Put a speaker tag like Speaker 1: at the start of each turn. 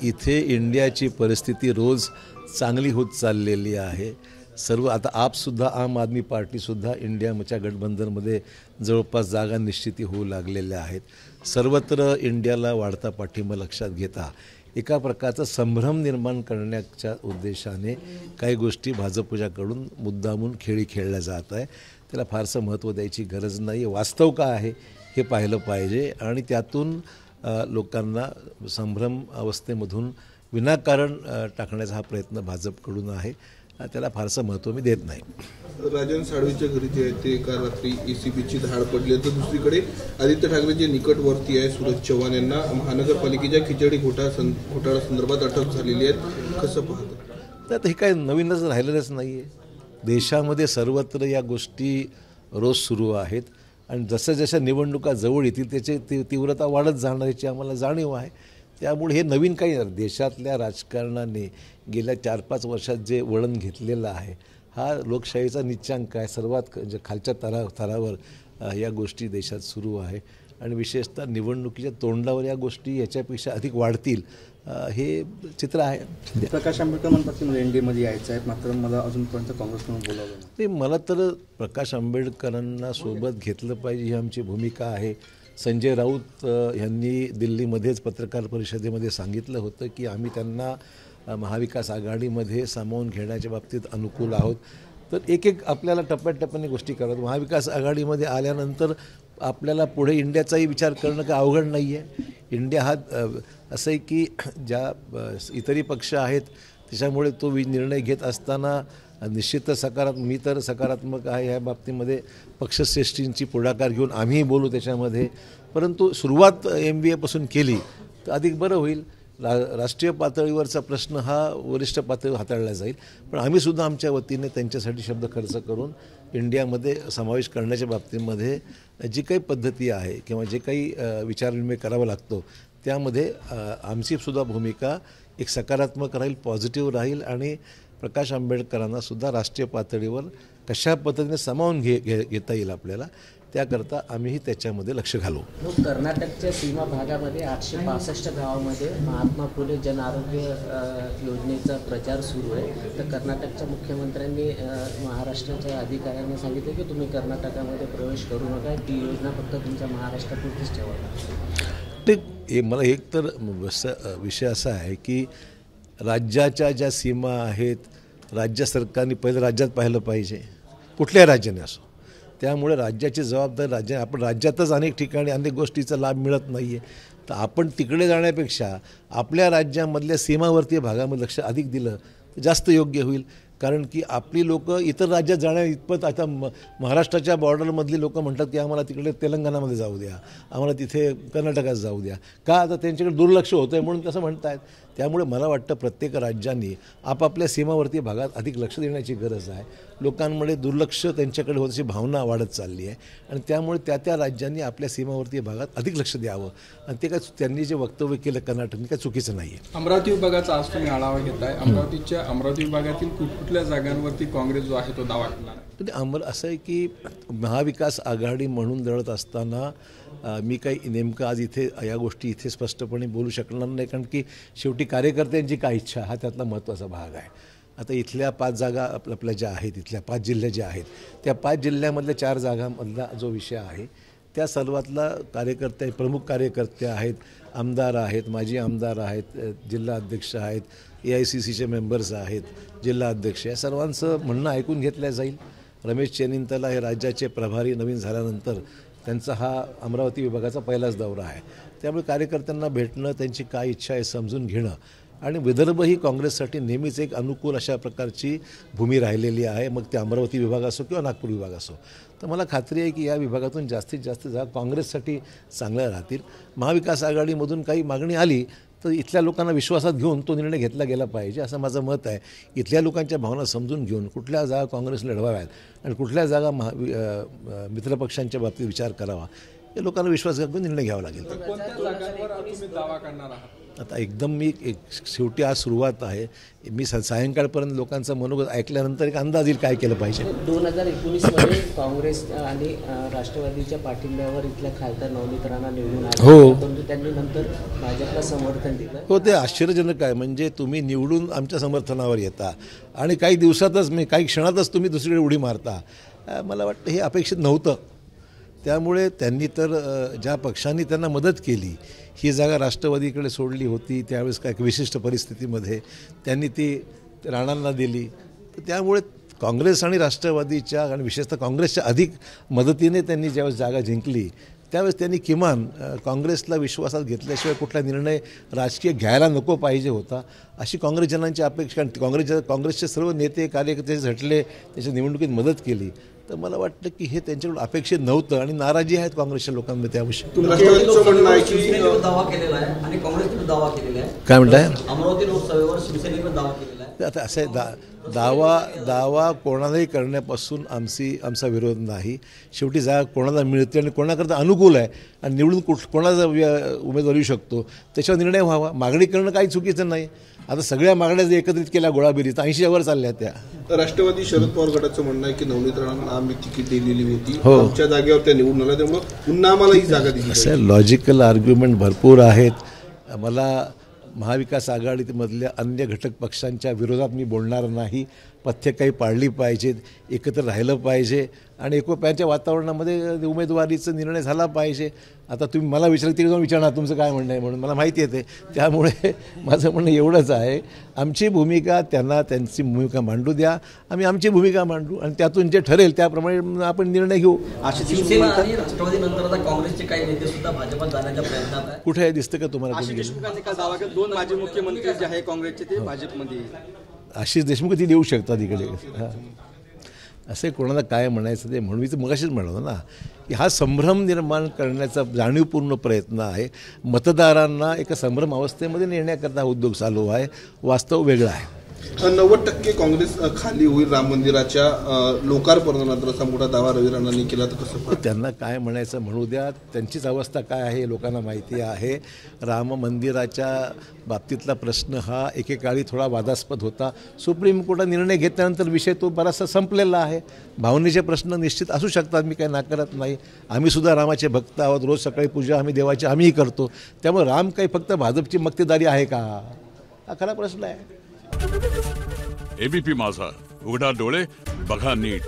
Speaker 1: इथे इंडियाची परिस्थिती रोज चांगली होत चाललेली आहे। सर्व आता आपसुद्धा आम आदमी पार्टीसुद्धा इंडियाच्या गठबंधनमध्ये जवळपास जागा निश्चिती होऊ लागलेल्या आहेत। सर्वत्र इंडियाला वाढता पाठिंबा लक्षात घेता एका प्रकारचा संभ्रम निर्माण करण्याच्या उद्देशाने काही गोष्टी भाजपच्याकडून मुद्दामून खेळी खेळल्या जात आहे। त्याला फारसं महत्त्व द्यायची गरज नाही। वास्तव काय आहे हे पाहिलं पाहिजे आणि त्यातून लोकांना संभ्रम अवस्थेमधून विनाकारण टाकण्याचा हा प्रयत्न भाजपकडून आहे। त्याला फारसं महत्त्व मी देत नाही।
Speaker 2: राजन साळवीच्या घरी जे आहे ते काल रात्री एसीबीची धाड पडली, तर दुसरीकडे आदित्य ठाकरेंचे निकटवर्ती आहे सूरज चव्हाण यांना महानगरपालिकेच्या खिचडी घोटाळा संदर्भात अटक झालेली आहे। कसं पाहता?
Speaker 1: तर हे काय नवीनच राहिलेलंच नाही आहे। देशामध्ये सर्वत्र या गोष्टी रोज सुरू आहेत आणि जसं जसं निवडणुका जवळ येतील त्याची तीव्रता वाढत जाणार याची आम्हाला जाणीव आहे। त्यामुळे हे नवीन काही नाही। देशातल्या राजकारणाने गेल्या 4-5 वर्षात जे वळण घेतलेलं आहे हा लोकशाहीचा निच्चांक आहे। सर्वात खालच्या थरावर या गोष्टी देशात सुरू आहे आणि विशेषतः निवडणुकीच्या तोंडावर या गोष्टी याच्यापेक्षा अधिक वाढतील हे चित्र आहे।
Speaker 3: प्रकाश आंबेडकर म्हणतात की एनडीएमध्ये यायचं आहे, मात्र मला अजूनपर्यंत काँग्रेसकडून बोलावलं
Speaker 1: नाही। मला तर प्रकाश आंबेडकरांना सोबत घेतलं पाहिजे ही आमची भूमिका आहे। संजय राऊत यांनी दिल्लीमध्येच पत्रकार परिषदेमध्ये सांगितलं होतं की आम्ही त्यांना महाविकास आघाडीमध्ये सामावून घेण्याच्या बाबतीत अनुकूल आहोत। तर एक आपल्याला टप्प्याटप्प्याने गोष्टी कराव्यात। महाविकास आघाडीमध्ये आल्यानंतर आपल्याला पुढे इंडियाचाही विचार करणं का अवघड नाही आहे। इंडिया हा असं आहे की ज्या इतरही पक्ष आहेत त्याच्यामुळे तो निर्णय घेत असताना निश्चितच मी तर सकारात्मक आहे ह्या बाबतीमध्ये। पक्षश्रेष्ठींची पुढाकार घेऊन आम्हीही बोलू त्याच्यामध्ये, परंतु सुरुवात MBA पासून केली तर अधिक बरं होईल। राष्ट्रीय पातळीवरचा प्रश्न हा वरिष्ठ पातळीवर हाताळला जाईल, पण आम्हीसुद्धा आमच्या वतीने त्यांच्यासाठी शब्द खर्च करून इंडियामध्ये समावेश करण्याच्या बाबतीमध्ये जी काही पद्धती आहे किंवा जे काही विचारविनिमय करावा लागतो त्यामध्ये आमचीसुद्धा भूमिका एक सकारात्मक राहील, पॉझिटिव्ह राहील आणि प्रकाश आंबेडकरांना सुद्धा राष्ट्रीय पातळीवर कशा पद्धतीने सामावून घेता येईल आपल्याला त्याकरता आम्हीही त्याच्यामध्ये लक्ष घालू।
Speaker 4: कर्नाटकच्या सीमा भागामध्ये 865 गावामध्ये महात्मा फुले जन आरोग्य योजनेचा प्रचार सुरू आहे। तर कर्नाटकच्या मुख्यमंत्र्यांनी महाराष्ट्राच्या अधिकाऱ्यांना सांगितलं की तुम्ही कर्नाटकामध्ये प्रवेश करू नका, ती योजना फक्त तुमच्या महाराष्ट्रापुरतीच ठेवा।
Speaker 1: ते मला एक तर विषय असा आहे की राज्याच्या ज्या सीमा आहेत राज्य सरकारने पहिलं राज्यात पाहिलं पाहिजे, कुठल्याही राज्याने असो। त्यामुळे राज्याची जबाबदारी आपण राज्यातच अनेक ठिकाणी अनेक गोष्टीचा लाभ मिळत नाही आहे, तर आपण तिकडे जाण्यापेक्षा आपल्या राज्यामधल्या सीमावर्तीय भागामध्ये लक्ष अधिक दिलं तर जास्त योग्य होईल। कारण की आपली लोक इतर राज्यात जाण्या इतपत आता महाराष्ट्राच्या बॉर्डरमधली लोक म्हणतात की आम्हाला तिकडे तेलंगणामध्ये जाऊ द्या, आम्हाला तिथे कर्नाटकात जाऊ द्या, का आता त्यांच्याकडे दुर्लक्ष होतं आहे म्हणून तसं म्हणत आहेत। त्यामुळे मला वाटतं प्रत्येक राज्यांनी आपापल्या सीमावर्ती भागात अधिक लक्ष देण्याची गरज आहे। लोकांमध्ये दुर्लक्ष त्यांच्याकडे होण्याची भावना वाढत चालली आहे आणि त्यामुळे त्या राज्यांनी आपल्या सीमावर्ती भागात अधिक लक्ष द्यावं आणि ते काय त्यांनी जे वक्तव्य केलं कर्नाटकने काय चुकीचं नाही आहे।
Speaker 2: अमरावती विभागाचा आज तुम्ही आढावा घेताय, अमरावती विभागातील कुठल्या जागांवरती काँग्रेस जो आहे तो दावा करणार आहे?
Speaker 1: असं आहे की महाविकास आघाडी म्हणून लढत असताना मी काही नेमकं आज इथे या गोष्टी इथे स्पष्टपणे बोलू शकणार नाही, कारण की शेवटी कार्यकर्त्यांची काय इच्छा हा त्यातला महत्त्वाचा भाग आहे। आता इथल्या 5 जागा आपल्या ज्या आहेत, इथल्या 5 जिल्हे जे आहेत त्या 5 जिल्ह्यामधल्या 4 जागांमधला जो विषय आहे त्या सर्वातला प्रमुख कार्यकर्ते आहेत, आमदार आहेत, माजी आमदार आहेत, जिल्हा अध्यक्ष आहेत, AICCचे मेंबर्स आहेत, जिल्हा अध्यक्ष, या सर्वांचं म्हणणं ऐकून घेतलं जाईल। रमेश चेनिंतला हे राज्याचे प्रभारी नवीन झाल्यानंतर त्यांचा हा अमरावती विभागाचा पहिलाच दौरा आहे। त्यामुळे कार्यकर्त्यांना भेटणं, त्यांची काय इच्छा आहे समजून घेणं आणि विदर्भ ही काँग्रेससाठी नेहमीच एक अनुकूल अशा प्रकारची भूमी राहिलेली आहे, मग ते अमरावती विभाग असो किंवा नागपूर विभाग असो। तर मला खात्री आहे की या विभागातून जास्तीत जास्त जागा काँग्रेससाठी चांगल्या राहतील। महाविकास आघाडीमधून काही मागणी आली तर इथल्या लोकांना विश्वासात घेऊन तो निर्णय घेतला गेला पाहिजे असं माझं मत आहे। इथल्या लोकांच्या भावना समजून घेऊन कुठल्या जागा काँग्रेसने लढवाव्यात आणि कुठल्या जागा मित्रपक्षांच्या बाबतीत विचार करावा या लोकांना विश्वास घेऊन निर्णय घ्यावा लागेल।
Speaker 2: कोणत्या जागांवर तुम्ही दावा करणार आहात?
Speaker 1: आता एकदम शेवटी आज सुरुवात आहे. मी सायंकाळपर्यंत लोकांचं मनोगत ऐकल्यानंतर एक अंदाज येईल काय केलं पाहिजे.
Speaker 4: 2019 काँग्रेस आणि राष्ट्रवादीच्या पाठिंब्यावर इथल्या खासदार नवनीत राणा निवडून आले.
Speaker 1: हो.
Speaker 4: परंतु त्यांनी नंतर भाजपला समर्थन दिलं.
Speaker 1: हो, ते आश्चर्यजनक आहे. म्हणजे तुम्ही निवडून आमच्या समर्थनावर येता आणि काही दिवसातच काही क्षणातच तुम्ही दुसरीकडे उडी मारता. मला वाटतं हे अपेक्षित नव्हतं. त्यामुळे त्यांनी तर ज्या पक्षांनी त्यांना मदत केली, ही जागा राष्ट्रवादीकडे सोडली होती त्यावेळेस काय विशिष्ट परिस्थितीमध्ये त्यांनी ती राणांना दिली. तर त्यामुळे काँग्रेस आणि राष्ट्रवादीच्या आणि विशेषतः काँग्रेसच्या अधिक मदतीने त्यांनी ज्यावेळेस जागा जिंकली त्यावेळेस त्यांनी किमान काँग्रेसला विश्वासात घेतल्याशिवाय कुठला निर्णय राजकीय घ्यायला नको पाहिजे होता, अशी काँग्रेसजनांची अपेक्षा. काँग्रेसचे सर्व नेते कार्यकर्ते झटले, त्याच्या निवडणुकीत मदत केली. तर मला वाटतं की हे त्यांच्याकडून अपेक्षित नव्हतं आणि नाराजी आहेत काँग्रेसच्या लोकांमध्ये त्याविषयी.
Speaker 2: राष्ट्रवादीचं म्हणणं आहे की
Speaker 5: दावा केलेला आहे आणि काँग्रेसने दावा केलेला आहे.
Speaker 1: काय म्हणताय?
Speaker 5: अमरावती लोकसभेवर शिवसेनेने दावा केलेला आहे.
Speaker 1: आता असं आहे, दावा कोणालाही करण्यापासून आमचा विरोध नाही. शेवटी जागा कोणाला मिळते आणि कोणाकरता अनुकूल आहे आणि निवडून कोणाचा उमेदवार येऊ शकतो त्याच्यावर निर्णय व्हावा. मागणी करणं काही चुकीचं नाही. आता सगळ्या मागण्या जर एकत्रित केल्या गोळाबेरीत 80 वर चालल्या त्या.
Speaker 2: राष्ट्रवादी शरद पवार गटाचं म्हणणं आहे की नवनीत राणांना आम्ही तिकीट दिलेली होती,
Speaker 1: हो.
Speaker 2: आमच्या जागेवर त्या निवडून आल्या, त्यामुळे पुन्हा आम्हाला ही जागा दिली.
Speaker 1: असं लॉजिकल आर्ग्युमेंट भरपूर आहेत. मला महाविकास आघाडीमधल्या अन्य घटक पक्षांच्या विरोधात मी बोलणार नाही. पथ्य काही पाळली पाहिजेत, एकत्र राहिलं पाहिजे आणि एकोप्याच्या वातावरणामध्ये उमेदवारीचा निर्णय झाला पाहिजे. आता तुम्ही मला तिकडे जाऊन विचारणार तुमचं काय म्हणणं आहे म्हणून, मला माहिती येते. त्यामुळे माझं म्हणणं एवढंच आहे, आमची भूमिका त्यांना त्यांची भूमिका मांडू द्या, आम्ही आमची भूमिका मांडू आणि त्यातून जे ठरेल त्याप्रमाणे आपण निर्णय घेऊ.
Speaker 5: शिवसेना आणि राष्ट्रवादी नंतर आता काँग्रेसचे काही नेते सुद्धा भाजपात जाण्याच्या प्रयत्नात आहे.
Speaker 1: कुठे दिसतं का तुम्हाला?
Speaker 3: आशिष देशमुखांनी काल दावा केला 2 माजी मुख्यमंत्री जे आहे काँग्रेसचे ते भाजपमध्ये.
Speaker 1: आशिष देशमुख ती देऊ शकतात इकडे. हां, असे कोणाला काय म्हणायचं ते म्हणून मी तर मगाशीच म्हणालो ना की हा संभ्रम निर्माण करण्याचा जाणीवपूर्ण प्रयत्न आहे. मतदारांना एका संभ्रम अवस्थेमध्ये नेण्याकरता उद्योग चालू आहे. वास्तव वेगळं आहे.
Speaker 2: 90% काँग्रेस खाली होईल राम मंदिराच्या लोकार्पणानंतर असा मोठा दावा रवी राणांनी केला, तर कसं?
Speaker 1: त्यांना काय म्हणायचं म्हणू द्या. त्यांचीच अवस्था काय आहे लोकांना माहिती आहे. राम मंदिराच्या बाबतीतला प्रश्न हा एकेकाळी थोडा वादास्पद होता. सुप्रीम कोर्टात निर्णय घेतल्यानंतर विषय तो बराचसा संपलेला आहे. भावनेचे प्रश्न निश्चित असू शकतात, मी काही नाकारत नाही. आम्हीसुद्धा रामाचे भक्त आहोत. रोज सकाळी पूजा आम्ही देवाची आम्हीही करतो. त्यामुळे राम काही फक्त भाजपची मक्तेदारी आहे का, हा खरा प्रश्न आहे.
Speaker 6: एबीपी माझा, उघडा डोळे बघा नीट.